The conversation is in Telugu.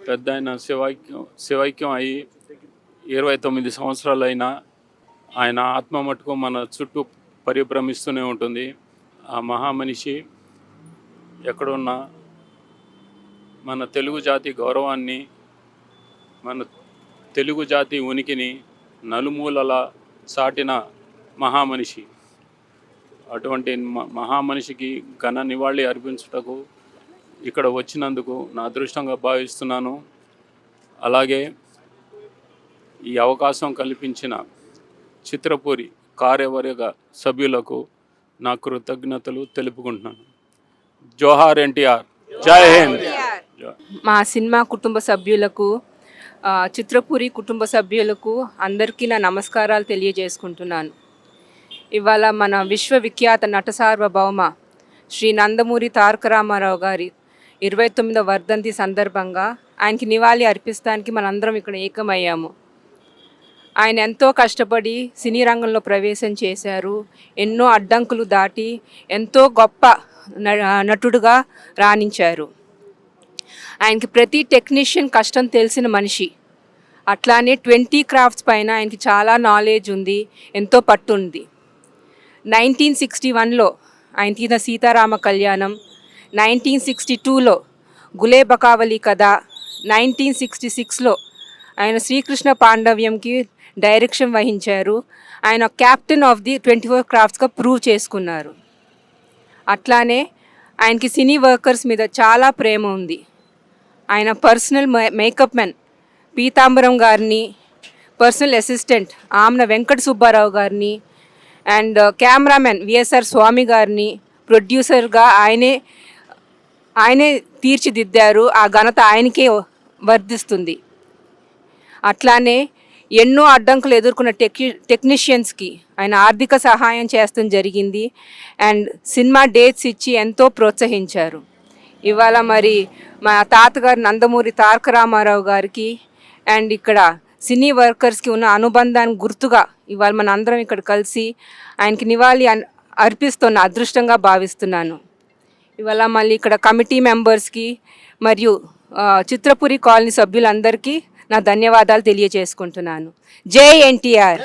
పెద్ద ఆయన శివైక్యం అయ్యి 29 సంవత్సరాలైనా ఆయన ఆత్మ మటుకు మన చుట్టూ పరిభ్రమిస్తూనే ఉంటుంది. ఆ మహామనిషి ఎక్కడున్నా మన తెలుగు జాతి గౌరవాన్ని, మన తెలుగు జాతి ఉనికిని నలుమూలలా చాటిన మహామనిషి. అటువంటి మహామనిషికి ఘన నివాళి అర్పించుటకు ఇక్కడ వచ్చినందుకు నా అదృష్టంగా భావిస్తున్నాను. అలాగే ఈ అవకాశం కల్పించిన చిత్రపూరి కార్యవర్గ సభ్యులకు నా కృతజ్ఞతలు తెలుపుకుంటున్నాను. జోహార్ ఎన్టీఆర్, జై హింద్. మా సినిమా కుటుంబ సభ్యులకు, చిత్రపూరి కుటుంబ సభ్యులకు అందరికీ నా నమస్కారాలు తెలియజేసుకుంటున్నాను. ఇవాళ మన విశ్వవిఖ్యాత నట సార్వభౌమ శ్రీ నందమూరి తారక రామారావు గారి 29వ వర్ధంతి సందర్భంగా ఆయనకి నివాళి అర్పిస్తానికి మనందరం ఇక్కడ ఏకమయ్యాము. ఆయన ఎంతో కష్టపడి సినీ రంగంలో ప్రవేశం చేశారు. ఎన్నో అడ్డంకులు దాటి ఎంతో గొప్ప నటుడుగా రాణించారు. ఆయనకి ప్రతి టెక్నీషియన్ కష్టం తెలిసిన మనిషి. అట్లానే 20 క్రాఫ్ట్స్ పైన ఆయనకి చాలా నాలెడ్జ్ ఉంది, ఎంతో పట్టు ఉంది. 1961లో ఆయన తీసిన సీతారామ కళ్యాణం, 1962లో గులే బకావలి కథ, 1966లో ఆయన శ్రీకృష్ణ పాండవ్యంకి డైరెక్షన్ వహించారు. ఆయన క్యాప్టెన్ ఆఫ్ ది 24 క్రాఫ్ట్స్గా ప్రూవ్ చేసుకున్నారు. అట్లానే ఆయనకి సినీ వర్కర్స్ మీద చాలా ప్రేమ ఉంది. ఆయన పర్సనల్ మేకప్ మ్యాన్ పీతాంబరం గారిని, పర్సనల్ అసిస్టెంట్ ఆమ్న వెంకట సుబ్బారావు గారిని, అండ్ కెమెరామెన్ విఎస్ఆర్ స్వామి గారిని ప్రొడ్యూసర్గా ఆయనే తీర్చిదిద్దారు. ఆ ఘనత ఆయనకే వర్ధిస్తుంది. అట్లానే ఎన్నో అడ్డంకులు ఎదుర్కొన్న టెక్నీషియన్స్కి ఆయన ఆర్థిక సహాయం చేస్తూ జరిగింది. అండ్ సినిమా డేట్స్ ఇచ్చి ఎంతో ప్రోత్సహించారు. ఇవాళ మరి మా తాతగారు నందమూరి తారక రామారావు గారికి అండ్ ఇక్కడ సినీ వర్కర్స్కి ఉన్న అనుబంధానికి గుర్తుగా ఇవాళ మన అందరం ఇక్కడ కలిసి ఆయనకి నివాళి అర్పిస్తున్న అదృష్టంగా భావిస్తున్నాను. ఇవాళ మళ్ళీ ఇక్కడ కమిటీ మెంబర్స్కి మరియు చిత్రపురి కాలనీ సభ్యులందరికీ నా ధన్యవాదాలు తెలియజేసుకుంటున్నాను. జై ఎన్టీఆర్.